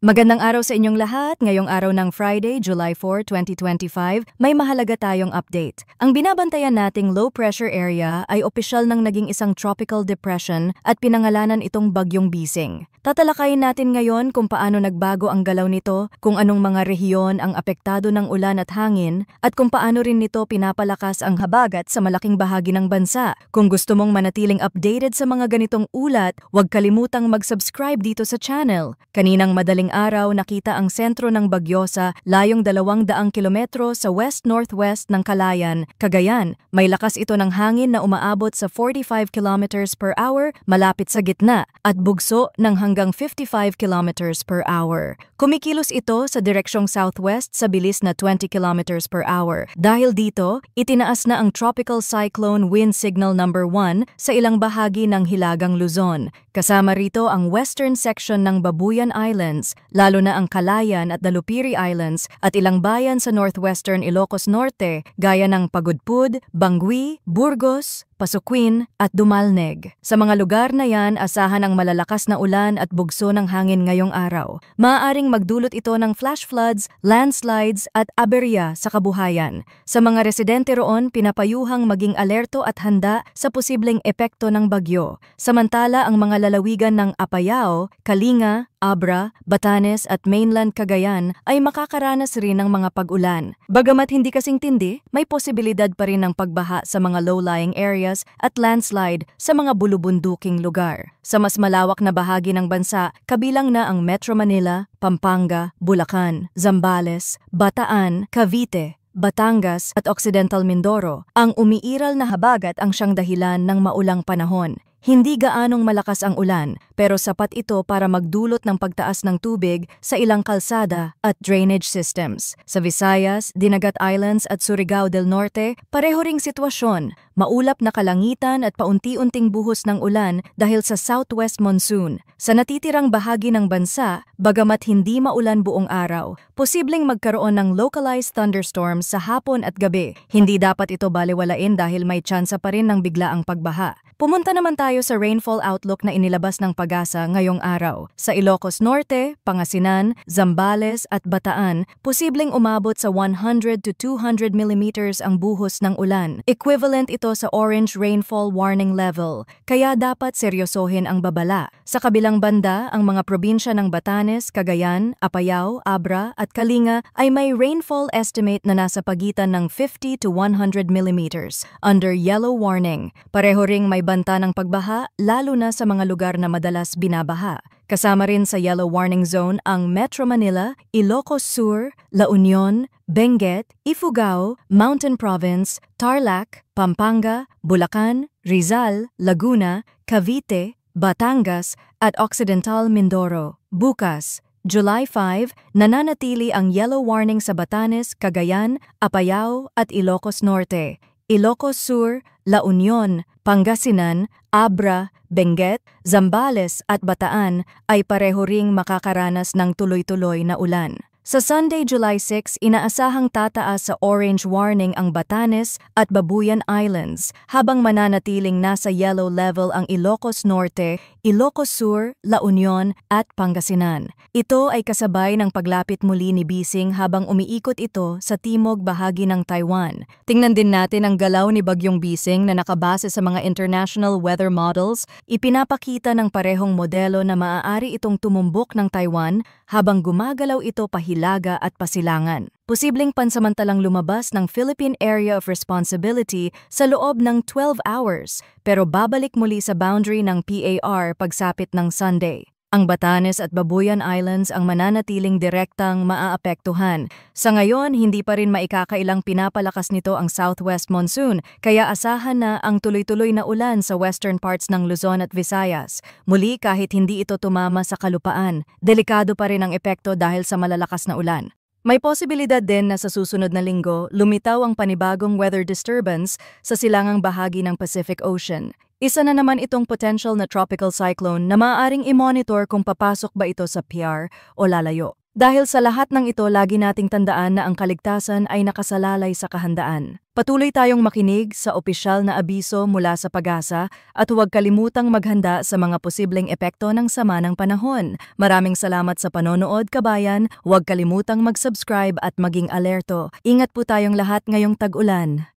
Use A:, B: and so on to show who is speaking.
A: Magandang araw sa inyong lahat. Ngayong araw ng Friday, July 4, 2025, may mahalaga tayong update. Ang binabantayan nating low pressure area ay opisyal ng naging isang tropical depression at pinangalanan itong Bagyong Bising. Tatalakayin natin ngayon kung paano nagbago ang galaw nito, kung anong mga rehiyon ang apektado ng ulan at hangin, at kung paano rin nito pinapalakas ang habagat sa malaking bahagi ng bansa. Kung gusto mong manatiling updated sa mga ganitong ulat, huwag kalimutang mag-subscribe dito sa channel. Kaninang madaling araw nakita ang sentro ng bagyo sa layong 200 kilometro sa west-northwest ng Calayan, Cagayan. May lakas ito ng hangin na umaabot sa 45 kilometers per hour malapit sa gitna at bugso ng hanggang 55 kilometers per hour. Kumikilos ito sa direksyong southwest sa bilis na 20 kilometers per hour. Dahil dito, itinaas na ang Tropical Cyclone Wind Signal number 1 sa ilang bahagi ng Hilagang Luzon. Kasama rito ang western section ng Babuyan Islands, lalo na ang Calayan at Dalupiri Islands at ilang bayan sa northwestern Ilocos Norte gaya ng Pagudpud, Bangui, Burgos, Pasuquin at Dumalneg. Sa mga lugar na yan, asahan ang malalakas na ulan at bugso ng hangin ngayong araw. Maaaring magdulot ito ng flash floods, landslides at aberya sa kabuhayan. Sa mga residente roon, pinapayuhang maging alerto at handa sa posibleng epekto ng bagyo. Samantala, ang mga lalawigan ng Apayao, Kalinga, Abra, Batanes at mainland Cagayan ay makakaranas rin ng mga pag-ulan. Bagamat hindi kasing tindi, may posibilidad pa rin ng pagbaha sa mga low-lying areas at landslide sa mga bulubunduking lugar. Sa mas malawak na bahagi ng bansa, kabilang na ang Metro Manila, Pampanga, Bulacan, Zambales, Bataan, Cavite, Batangas at Occidental Mindoro, ang umiiral na habagat ang siyang dahilan ng maulang panahon. Hindi gaanong malakas ang ulan, pero sapat ito para magdulot ng pagtaas ng tubig sa ilang kalsada at drainage systems. Sa Visayas, Dinagat Islands at Surigao del Norte, pareho ring sitwasyon. Maulap na kalangitan at paunti-unting buhos ng ulan dahil sa southwest monsoon. Sa natitirang bahagi ng bansa, bagamat hindi maulan buong araw, posibleng magkaroon ng localized thunderstorms sa hapon at gabi. Hindi dapat ito balewalain dahil may tsansa pa rin ng biglaang pagbaha. Pumunta naman tayo sa rainfall outlook na inilabas ng Pag-asa ngayong araw. Sa Ilocos Norte, Pangasinan, Zambales at Bataan, posibleng umabot sa 100 to 200 millimeters ang buhos ng ulan. Equivalent ito sa orange rainfall warning level, kaya dapat seryosohin ang babala. Sa kabilang banda, ang mga probinsya ng Batanes, Cagayan, Apayao, Abra at Kalinga ay may rainfall estimate na nasa pagitan ng 50 to 100 millimeters under yellow warning. Pareho ring may banta ng pagbaha, lalo na sa mga lugar na madalas binabaha. Kasama rin sa yellow warning zone ang Metro Manila, Ilocos Sur, La Union, Benguet, Ifugao, Mountain Province, Tarlac, Pampanga, Bulacan, Rizal, Laguna, Cavite, Batangas at Occidental Mindoro. Bukas, July 5, nananatili ang yellow warning sa Batanes, Cagayan, Apayao at Ilocos Norte. Ilocos Sur, La Union, Pangasinan, Abra, Benguet, Zambales at Bataan ay pareho ring makakaranas ng tuloy-tuloy na ulan. Sa Sunday, July 6, inaasahang tataas sa orange warning ang Batanes at Babuyan Islands habang mananatiling nasa yellow level ang Ilocos Norte, Ilocos Sur, La Union at Pangasinan. Ito ay kasabay ng paglapit muli ni Bising habang umiikot ito sa timog bahagi ng Taiwan. Tingnan din natin ang galaw ni Bagyong Bising na nakabase sa mga international weather models. Ipinapakita ng parehong modelo na maaari itong tumumbok ng Taiwan habang gumagalaw ito pahilaga at pasilangan. Posibleng pansamantalang lumabas ng Philippine Area of Responsibility sa loob ng 12 hours, pero babalik muli sa boundary ng PAR pagsapit ng Sunday. Ang Batanes at Babuyan Islands ang mananatiling direktang maaapektuhan. Sa ngayon, hindi pa rin maikakailang pinapalakas nito ang southwest monsoon, kaya asahan na ang tuloy-tuloy na ulan sa western parts ng Luzon at Visayas. Muli, kahit hindi ito tumama sa kalupaan, delikado pa rin ang epekto dahil sa malalakas na ulan. May posibilidad din na sa susunod na linggo, lumitaw ang panibagong weather disturbance sa silangang bahagi ng Pacific Ocean. Isa na naman itong potential na tropical cyclone na maaaring i-monitor kung papasok ba ito sa PR o lalayo. Dahil sa lahat ng ito, lagi nating tandaan na ang kaligtasan ay nakasalalay sa kahandaan. Patuloy tayong makinig sa opisyal na abiso mula sa PAGASA at huwag kalimutang maghanda sa mga posibleng epekto ng sama ng panahon. Maraming salamat sa panonood, kabayan. Huwag kalimutang mag-subscribe at maging alerto. Ingat po tayong lahat ngayong tag-ulan.